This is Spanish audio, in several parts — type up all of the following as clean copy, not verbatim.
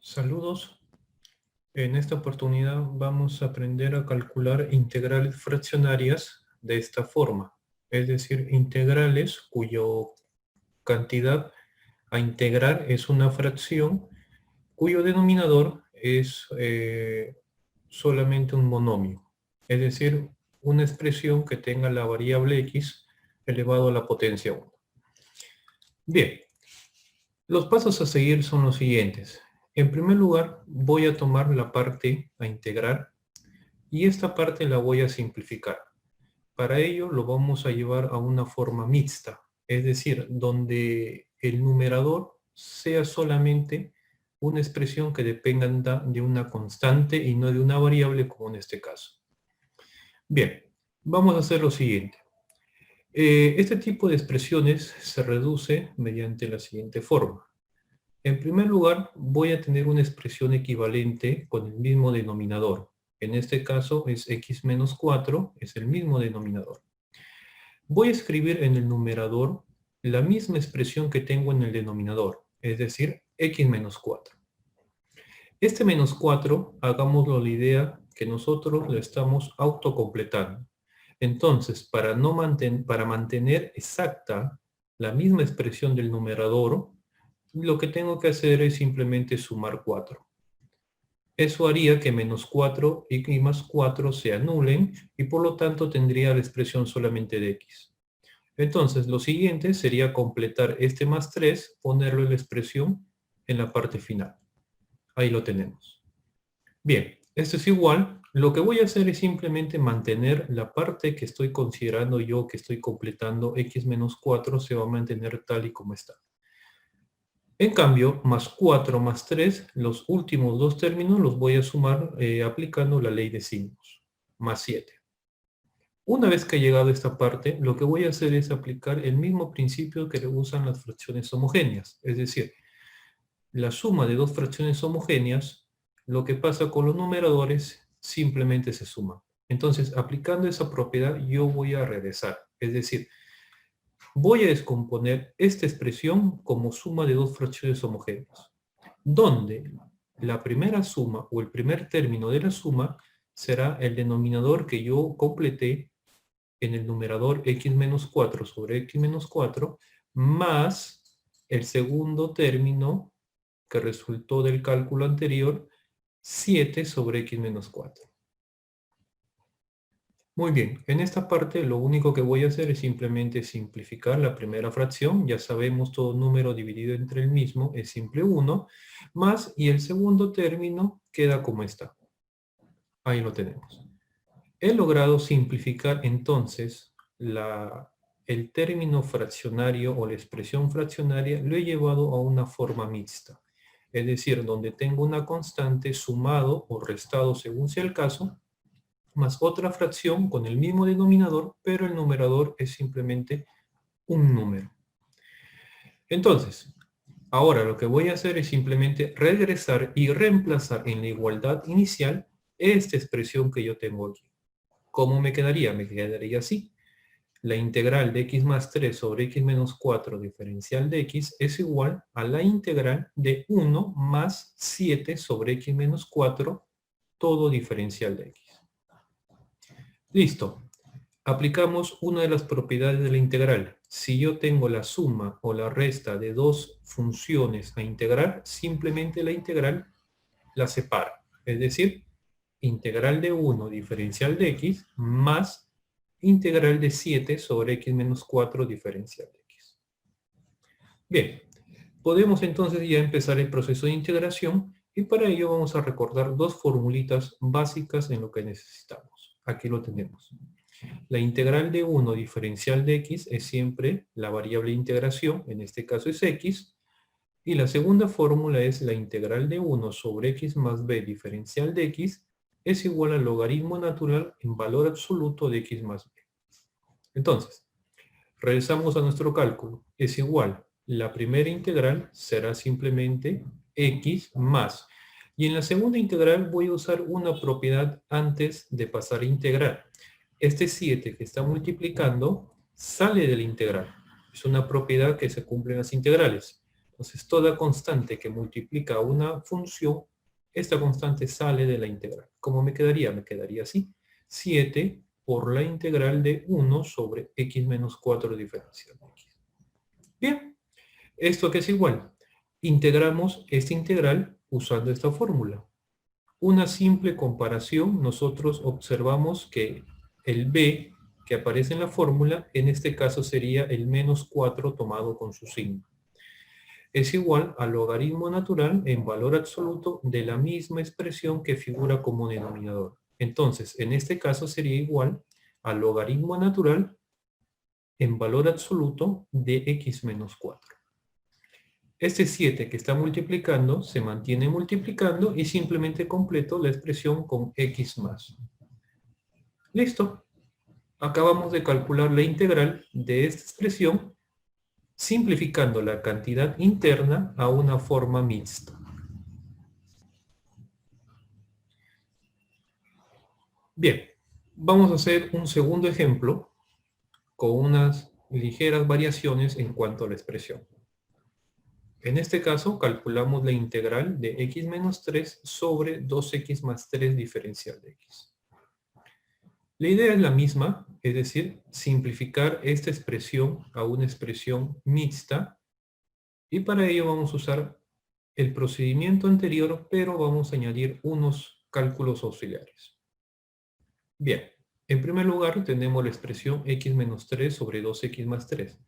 Saludos. En esta oportunidad vamos a aprender a calcular integrales fraccionarias de esta forma. Es decir, integrales cuyo cantidad a integrar es una fracción cuyo denominador es solamente un monomio. Es decir, una expresión que tenga la variable x elevado a la potencia 1. Bien, los pasos a seguir son los siguientes. En primer lugar, voy a tomar la parte a integrar y esta parte la voy a simplificar. Para ello lo vamos a llevar a una forma mixta, es decir, donde el numerador sea solamente una expresión que dependa de una constante y no de una variable como en este caso. Bien, vamos a hacer lo siguiente. Este tipo de expresiones se reduce mediante la siguiente forma. En primer lugar, voy a tener una expresión equivalente con el mismo denominador. En este caso es x menos 4, es el mismo denominador. Voy a escribir en el numerador la misma expresión que tengo en el denominador, es decir, x menos 4. Este menos 4, hagámoslo la idea que nosotros lo estamos autocompletando. Entonces, para mantener exacta la misma expresión del numerador, lo que tengo que hacer es simplemente sumar 4. Eso haría que menos 4 y más 4 se anulen y por lo tanto tendría la expresión solamente de x. Entonces, lo siguiente sería completar este más 3, ponerlo en la expresión en la parte final. Ahí lo tenemos. Bien, esto es igual. Lo que voy a hacer es simplemente mantener la parte que estoy considerando yo que estoy completando, x menos 4 se va a mantener tal y como está. En cambio, más 4 más 3, los últimos dos términos los voy a sumar aplicando la ley de signos, más 7. Una vez que he llegado a esta parte, lo que voy a hacer es aplicar el mismo principio que usan las fracciones homogéneas. Es decir, la suma de dos fracciones homogéneas, lo que pasa con los numeradores, simplemente se suman. Entonces, aplicando esa propiedad, yo voy a regresar. Es decir, voy a descomponer esta expresión como suma de dos fracciones homogéneas, donde la primera suma o el primer término de la suma será el denominador que yo completé en el numerador x menos 4 sobre x menos 4 más el segundo término que resultó del cálculo anterior, 7 sobre x menos 4. Muy bien, en esta parte lo único que voy a hacer es simplemente simplificar la primera fracción. Ya sabemos, todo número dividido entre el mismo es simple 1, más, y el segundo término queda como está. Ahí lo tenemos. He logrado simplificar entonces el término fraccionario o la expresión fraccionaria, lo he llevado a una forma mixta. Es decir, donde tengo una constante sumado o restado según sea el caso, más otra fracción con el mismo denominador, pero el numerador es simplemente un número. Entonces, ahora lo que voy a hacer es simplemente regresar y reemplazar en la igualdad inicial esta expresión que yo tengo aquí. ¿Cómo me quedaría? Me quedaría así. La integral de x más 3 sobre x menos 4 diferencial de x es igual a la integral de 1 más 7 sobre x menos 4 todo diferencial de x. Listo. Aplicamos una de las propiedades de la integral. Si yo tengo la suma o la resta de dos funciones a integrar, simplemente la integral la separo. Es decir, integral de 1 diferencial de x más integral de 7 sobre x menos 4 diferencial de x. Bien, podemos entonces ya empezar el proceso de integración y para ello vamos a recordar dos formulitas básicas en lo que necesitamos. Aquí lo tenemos. La integral de 1 diferencial de x es siempre la variable de integración, en este caso es x, y la segunda fórmula es la integral de 1 sobre x más b diferencial de x es igual al logaritmo natural en valor absoluto de x más b. Entonces, regresamos a nuestro cálculo. Es igual, la primera integral será simplemente x más. Y en la segunda integral voy a usar una propiedad antes de pasar a integrar. Este 7 que está multiplicando sale de la integral. Es una propiedad que se cumple en las integrales. Entonces, toda constante que multiplica una función, esta constante sale de la integral. ¿Cómo me quedaría? Me quedaría así. 7 por la integral de 1 sobre x menos 4 diferencial de x. Bien, ¿esto qué es igual? Integramos esta integral usando esta fórmula. Una simple comparación, nosotros observamos que el b que aparece en la fórmula, en este caso sería el menos 4 tomado con su signo. Es igual al logaritmo natural en valor absoluto de la misma expresión que figura como denominador. Entonces, en este caso sería igual al logaritmo natural en valor absoluto de x menos 4. Este 7 que está multiplicando se mantiene multiplicando y simplemente completo la expresión con x más. Listo. Acabamos de calcular la integral de esta expresión simplificando la cantidad interna a una forma mixta. Bien, vamos a hacer un segundo ejemplo con unas ligeras variaciones en cuanto a la expresión. En este caso, calculamos la integral de x menos 3 sobre 2x más 3 diferencial de x. La idea es la misma, es decir, simplificar esta expresión a una expresión mixta, y para ello vamos a usar el procedimiento anterior, pero vamos a añadir unos cálculos auxiliares. Bien, en primer lugar tenemos la expresión x menos 3 sobre 2x más 3.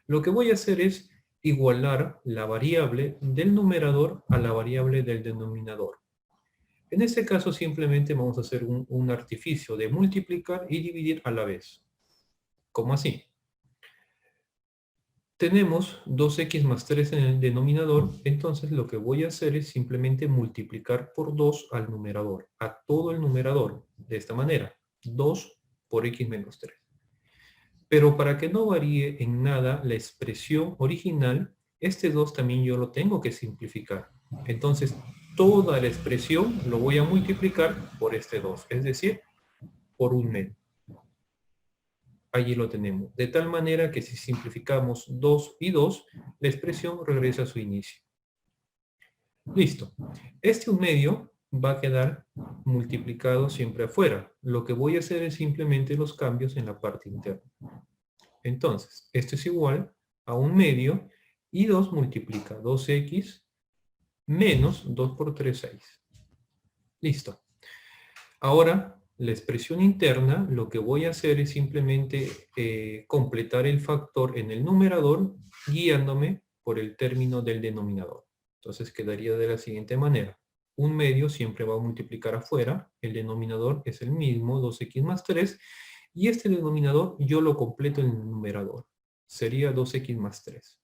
Lo que voy a hacer es igualar la variable del numerador a la variable del denominador. En este caso simplemente vamos a hacer un artificio de multiplicar y dividir a la vez. ¿Cómo así? Tenemos 2x más 3 en el denominador, entonces lo que voy a hacer es simplemente multiplicar por 2 al numerador, a todo el numerador, de esta manera, 2 por x menos 3. Pero para que no varíe en nada la expresión original, este 2 también yo lo tengo que simplificar. Entonces, toda la expresión lo voy a multiplicar por este 2, es decir, por un medio. Allí lo tenemos. De tal manera que si simplificamos 2 y 2, la expresión regresa a su inicio. Listo. Este 1/2 va a quedar multiplicado siempre afuera. Lo que voy a hacer es simplemente los cambios en la parte interna. Entonces, esto es igual a 1/2 y 2 multiplica 2x menos 2 por 3, 6. Listo. Ahora, la expresión interna, lo que voy a hacer es simplemente completar el factor en el numerador guiándome por el término del denominador. Entonces quedaría de la siguiente manera. 1/2 siempre va a multiplicar afuera, el denominador es el mismo, 2x más 3, y este denominador yo lo completo en el numerador. Sería 2x más 3.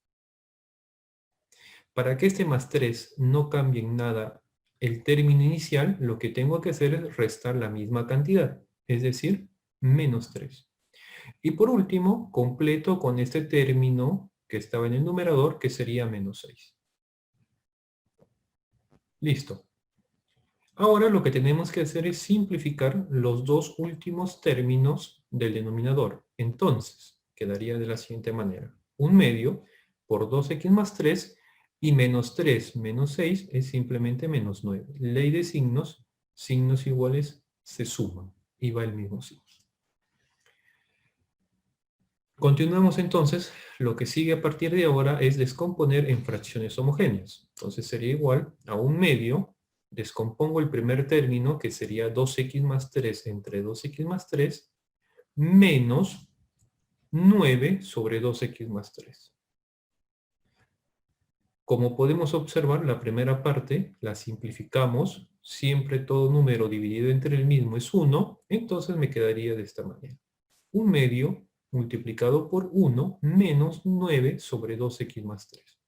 Para que este más 3 no cambie en nada el término inicial, lo que tengo que hacer es restar la misma cantidad, es decir, menos 3. Y por último, completo con este término que estaba en el numerador, que sería menos 6. Listo. Ahora lo que tenemos que hacer es simplificar los dos últimos términos del denominador. Entonces, quedaría de la siguiente manera. 1/2 por 2x más 3 y menos 3 menos 6 es simplemente menos 9. Ley de signos, signos iguales se suman y va el mismo signo. Continuamos entonces, lo que sigue a partir de ahora es descomponer en fracciones homogéneas. Entonces sería igual a 1/2, descompongo el primer término que sería 2x más 3 entre 2x más 3 menos 9 sobre 2x más 3. Como podemos observar, la primera parte la simplificamos, siempre todo número dividido entre el mismo es 1, entonces me quedaría de esta manera. 1/2 multiplicado por 1 menos 9 sobre 2x más 3.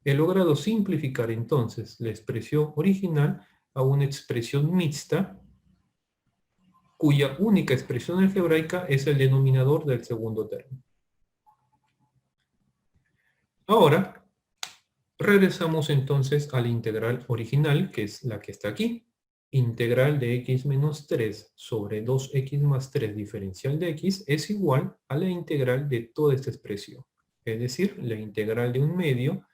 He logrado simplificar entonces la expresión original a una expresión mixta cuya única expresión algebraica es el denominador del segundo término. Ahora, regresamos entonces a la integral original, que es la que está aquí. Integral de x menos 3 sobre 2x más 3 diferencial de x es igual a la integral de toda esta expresión. Es decir, la integral de 1/2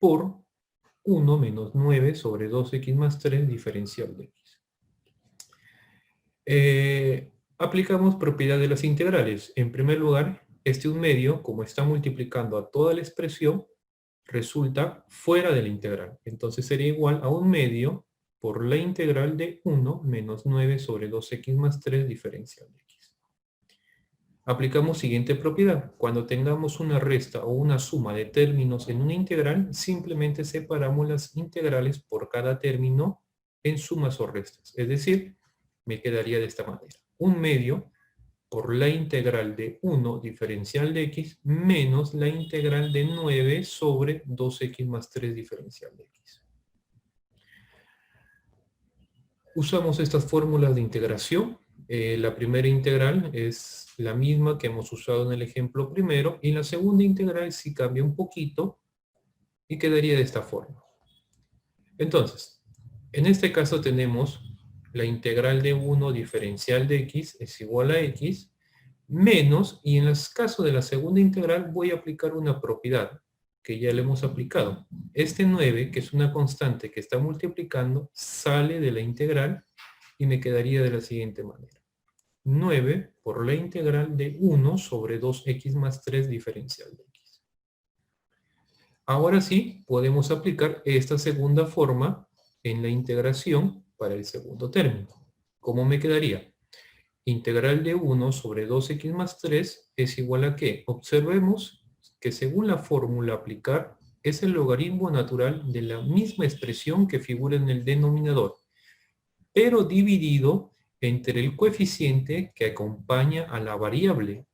por 1 menos 9 sobre 2x más 3 diferencial de x. Aplicamos propiedad de las integrales. En primer lugar, este 1/2, como está multiplicando a toda la expresión, resulta fuera de la integral. Entonces sería igual a 1/2 por la integral de 1 menos 9 sobre 2x más 3 diferencial de x. Aplicamos siguiente propiedad. Cuando tengamos una resta o una suma de términos en una integral, simplemente separamos las integrales por cada término en sumas o restas. Es decir, me quedaría de esta manera. 1/2 por la integral de 1 diferencial de x menos la integral de 9 sobre 2x más 3 diferencial de x. Usamos estas fórmulas de integración. La primera integral es la misma que hemos usado en el ejemplo primero, y la segunda integral sí cambia un poquito y quedaría de esta forma. Entonces, en este caso tenemos la integral de 1 diferencial de x es igual a x, menos, y en el caso de la segunda integral voy a aplicar una propiedad que ya le hemos aplicado. Este 9, que es una constante que está multiplicando, sale de la integral y me quedaría de la siguiente manera. 9 por la integral de 1 sobre 2x más 3 diferencial de x. Ahora sí, podemos aplicar esta segunda forma en la integración para el segundo término. ¿Cómo me quedaría? Integral de 1 sobre 2x más 3 es igual a ¿qué? Observemos que según la fórmula a aplicar, es el logaritmo natural de la misma expresión que figura en el denominador, pero dividido entre el coeficiente que acompaña a la variable.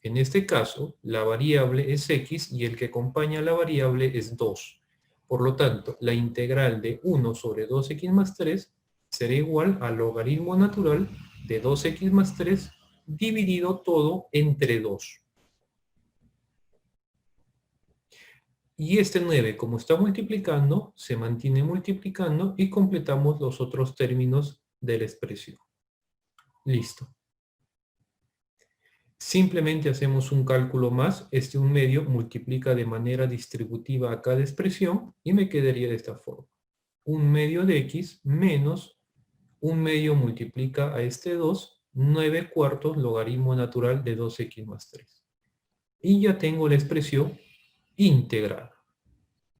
En este caso, la variable es x y el que acompaña a la variable es 2. Por lo tanto, la integral de 1 sobre 2x más 3 será igual al logaritmo natural de 2x más 3 dividido todo entre 2. Y este 9, como está multiplicando, se mantiene multiplicando y completamos los otros términos de la expresión. Listo. Simplemente hacemos un cálculo más. Este 1/2 multiplica de manera distributiva a cada expresión y me quedaría de esta forma. 1/2 de x menos 1/2 multiplica a este 2, 9/4 logaritmo natural de 2x más 3. Y ya tengo la expresión integrada.